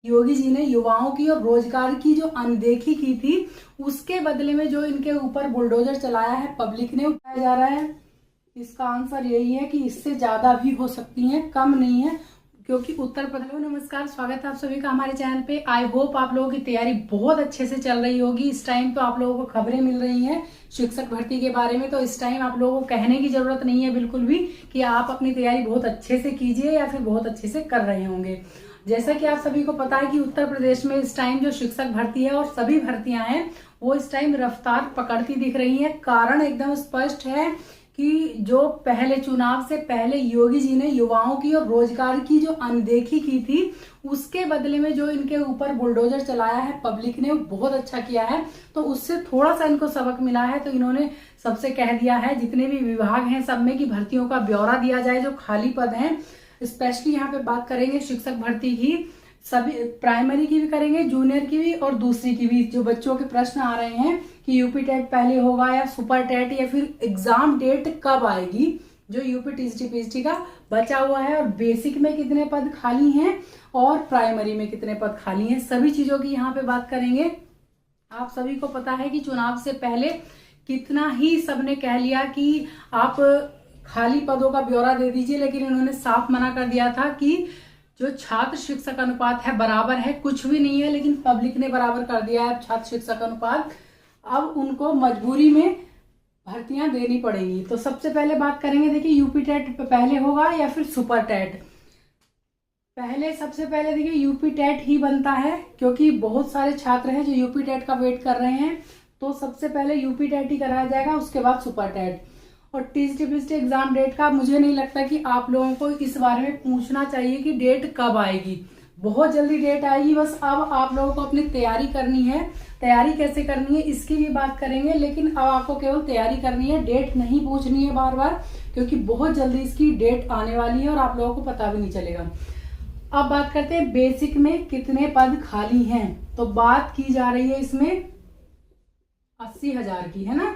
योगी जी ने युवाओं की और रोजगार की जो अनदेखी की थी, उसके बदले में जो इनके ऊपर बुलडोजर चलाया है पब्लिक ने, उठाया जा रहा है। इसका आंसर यही है कि इससे ज्यादा भी हो सकती है, कम नहीं है, क्योंकि उत्तर प्रदेश। नमस्कार, स्वागत है आप सभी का हमारे चैनल पे। आई होप आप लोगों की तैयारी बहुत अच्छे से चल रही होगी। इस टाइम तो आप लोगों को खबरें मिल रही हैं शिक्षक भर्ती के बारे में, तो इस टाइम आप लोगों को कहने की जरूरत नहीं है बिल्कुल भी कि आप अपनी तैयारी बहुत अच्छे से कीजिए या फिर बहुत अच्छे से कर रहे होंगे। जैसा कि आप सभी को पता है कि उत्तर प्रदेश में इस टाइम जो शिक्षक भर्ती है और सभी भर्तियां हैं वो इस टाइम रफ्तार पकड़ती दिख रही हैं। कारण एकदम स्पष्ट है कि जो पहले चुनाव से पहले योगी जी ने युवाओं की और रोजगार की जो अनदेखी की थी, उसके बदले में जो इनके ऊपर बुलडोजर चलाया है पब्लिक ने, वो बहुत अच्छा किया है। तो उससे थोड़ा सा इनको सबक मिला है, तो इन्होंने सबसे कह दिया है जितने भी विभाग हैं सब में कि भर्तियों का ब्यौरा दिया जाए, जो खाली पद हैं। स्पेशली यहाँ पे बात करेंगे शिक्षक भर्ती की, सभी प्राइमरी की भी करेंगे, जूनियर की भी और दूसरी की भी। जो बच्चों के प्रश्न आ रहे हैं कि यूपी टेट पहले होगा या सुपर टेट, या फिर एग्जाम डेट कब आएगी, जो यूपी टीजीटी पीजीटी का बचा हुआ है, और बेसिक में कितने पद खाली हैं और प्राइमरी में कितने पद खाली हैं, सभी चीजों की यहाँ पे बात करेंगे। आप सभी को पता है कि चुनाव से पहले कितना ही सबने कह लिया कि आप खाली पदों का ब्यौरा दे दीजिए, लेकिन इन्होंने साफ मना कर दिया था कि जो छात्र शिक्षक अनुपात है बराबर है, कुछ भी नहीं है, लेकिन पब्लिक ने बराबर कर दिया है छात्र शिक्षक अनुपात। अब उनको मजबूरी में भर्तियां देनी पड़ेंगी। तो सबसे पहले बात करेंगे, देखिए यूपी टेट पहले होगा या फिर सुपर टेट। सबसे पहले देखिए यूपी टेट ही बनता है, क्योंकि बहुत सारे छात्र हैं जो यूपी टेट का वेट कर रहे हैं। तो सबसे पहले यूपी टेट ही कराया जाएगा, उसके बाद सुपर टेट। और टीजीटी पीजीटी एग्जाम डेट का मुझे नहीं लगता कि आप लोगों को इस बारे में पूछना चाहिए कि डेट कब आएगी। बहुत जल्दी डेट आएगी, बस अब आप लोगों को अपनी तैयारी करनी है। तैयारी कैसे करनी है इसकी भी बात करेंगे, लेकिन अब आपको केवल तैयारी करनी है, डेट नहीं पूछनी है बार बार, क्योंकि बहुत जल्दी इसकी डेट आने वाली है और आप लोगों को पता भी नहीं चलेगा। अब बात करते हैं बेसिक में कितने पद खाली हैं। तो बात की जा रही है इसमें 80,000 की, है ना,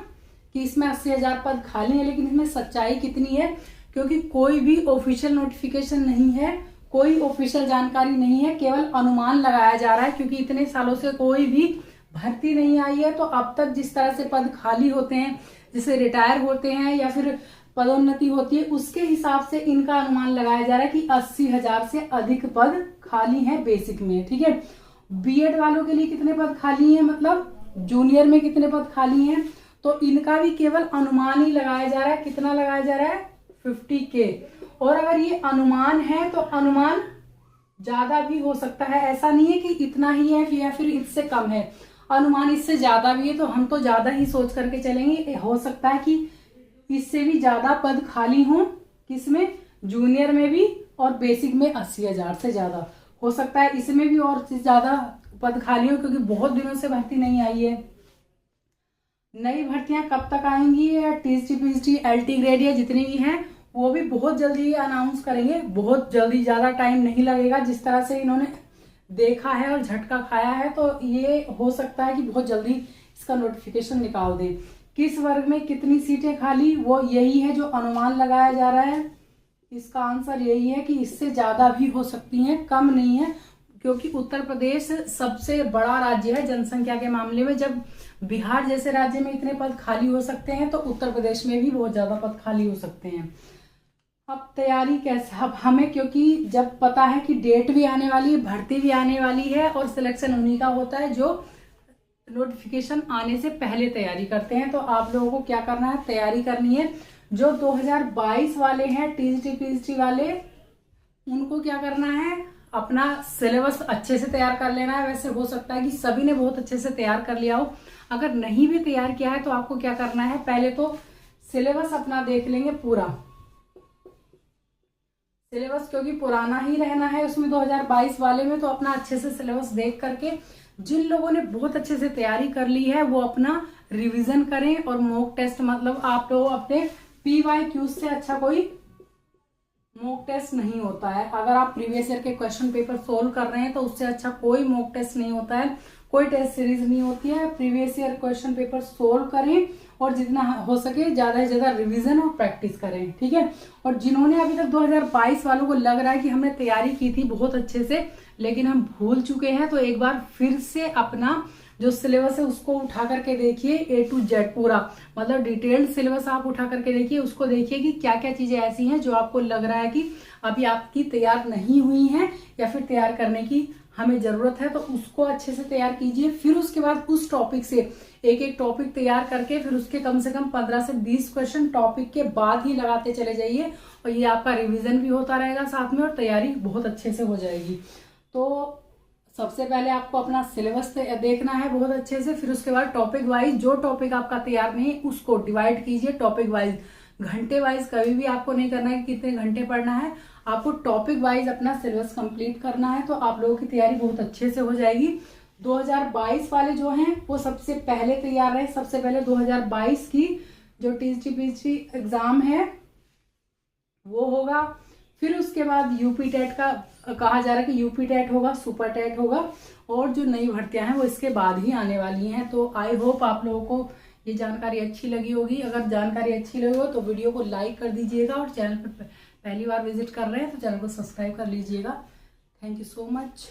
कि इसमें 80,000 पद खाली है। लेकिन इसमें सच्चाई कितनी है, क्योंकि कोई भी ऑफिशियल नोटिफिकेशन नहीं है, कोई ऑफिशियल जानकारी नहीं है, केवल अनुमान लगाया जा रहा है, क्योंकि इतने सालों से कोई भी भर्ती नहीं आई है। तो अब तक जिस तरह से पद खाली होते हैं, जैसे रिटायर होते हैं या फिर पदोन्नति होती है, उसके हिसाब से इनका अनुमान लगाया जा रहा है कि 80,000 से अधिक पद खाली हैं बेसिक में। ठीक है, बीएड वालों के लिए कितने पद खाली हैं, मतलब जूनियर में कितने पद खाली हैं, तो इनका भी केवल अनुमान ही लगाया जा रहा है। कितना लगाया जा रहा है, 50K। और अगर ये अनुमान है तो अनुमान ज्यादा भी हो सकता है, ऐसा नहीं है कि इतना ही है या फिर इससे कम है, अनुमान इससे ज्यादा भी है। तो हम तो ज्यादा ही सोच करके चलेंगे, हो सकता है कि इससे भी ज्यादा पद खाली हों, किसमें, जूनियर में भी, और बेसिक में 80,000 से ज्यादा हो सकता है, इसमें भी और ज्यादा पद खाली हो, क्योंकि बहुत दिनों से भर्ती नहीं आई है। नई भर्तियां कब तक आएंगी, या टीजीटी पीजीटी एलटी ग्रेड या जितनी भी हैं वो भी बहुत जल्दी अनाउंस करेंगे, बहुत जल्दी, ज्यादा टाइम नहीं लगेगा। जिस तरह से इन्होंने देखा है और झटका खाया है, तो ये हो सकता है कि बहुत जल्दी इसका नोटिफिकेशन निकाल दें। किस वर्ग में कितनी सीटें खाली, वो यही है जो अनुमान लगाया जा रहा है। इसका आंसर यही है कि इससे ज्यादा भी हो सकती हैं, कम नहीं है, क्योंकि उत्तर प्रदेश सबसे बड़ा राज्य है जनसंख्या के मामले में। जब बिहार जैसे राज्य में इतने पद खाली हो सकते हैं, तो उत्तर प्रदेश में भी बहुत ज्यादा पद खाली हो सकते हैं। अब तैयारी कैसे, अब हमें, क्योंकि जब पता है कि डेट भी आने वाली है, भर्ती भी आने वाली है, और सिलेक्शन उन्हीं का होता है जो नोटिफिकेशन आने से पहले तैयारी करते हैं। तो आप लोगों को क्या करना है, तैयारी करनी है। जो 2022 वाले हैं टीजीटी पीजीटी वाले, उनको क्या करना है, अपना सिलेबस अच्छे से तैयार कर लेना है। वैसे हो सकता है कि सभी ने बहुत अच्छे से तैयार कर लिया हो, अगर नहीं भी तैयार किया है तो आपको क्या करना है, पहले तो सिलेबस अपना देख लेंगे पूरा सिलेबस, क्योंकि पुराना ही रहना है उसमें 2022 वाले में। तो अपना अच्छे से सिलेबस देख करके जिन लोगों ने बहुत अच्छे से तैयारी कर ली है वो अपना रिवीजन करें, और मॉक टेस्ट, मतलब आप लोग अपने PYQ से अच्छा कोई मॉक टेस्ट नहीं होता है। अगर आप प्रीवियस ईयर के क्वेश्चन पेपर सोल्व कर रहे हैं तो उससे अच्छा कोई मॉक टेस्ट नहीं होता है, कोई टेस्ट सीरीज नहीं होती है। Previous year question paper solve करें और जितना हो सके ज्यादा से ज्यादा रिवीजन और प्रैक्टिस करें, ठीक है। और जिन्होंने अभी तक 2022 वालों को लग रहा है कि हमने तैयारी की थी बहुत अच्छे से, लेकिन हम भूल चुके हैं, तो एक बार फिर से अपना जो सिलेबस है उसको उठा करके देखिए, A to Z पूरा, मतलब डिटेल्ड सिलेबस आप उठा करके देखिए, उसको देखिए कि क्या क्या चीजें ऐसी हैं जो आपको लग रहा है कि अभी आपकी तैयार नहीं हुई हैं या फिर तैयार करने की हमें जरूरत है, तो उसको अच्छे से तैयार कीजिए। फिर उसके बाद उस टॉपिक से एक एक टॉपिक तैयार करके फिर उसके कम से कम 15 से 20 क्वेश्चन टॉपिक के बाद ही लगाते चले जाइए, और ये आपका रिवीजन भी होता रहेगा साथ में और तैयारी बहुत अच्छे से हो जाएगी। तो सबसे पहले आपको अपना सिलेबस देखना है बहुत अच्छे से, फिर उसके बाद टॉपिक वाइज जो टॉपिक आपका तैयार नहीं है उसको डिवाइड कीजिए टॉपिक वाइज। घंटे वाइज कभी भी आपको नहीं करना है कि कितने घंटे पढ़ना है, आपको टॉपिक वाइज अपना सिलेबस कंप्लीट करना है, तो आप लोगों की तैयारी बहुत अच्छे से हो जाएगी। 2022 वाले जो हैं वो सबसे पहले तैयार रहे। सबसे पहले 2022 की जो टीजीटी एग्जाम है वो होगा, फिर उसके बाद यूपी टेट का कहा जा रहा है कि यूपी टेट होगा, सुपर टेट होगा, और जो नई भर्तियां हैं वो इसके बाद ही आने वाली हैं। तो आई होप आप लोगों को ये जानकारी अच्छी लगी होगी। अगर जानकारी अच्छी लगी हो तो वीडियो को लाइक कर दीजिएगा, और चैनल पर पहली बार विजिट कर रहे हैं तो चैनल को सब्सक्राइब कर लीजिएगा। Thank you so much.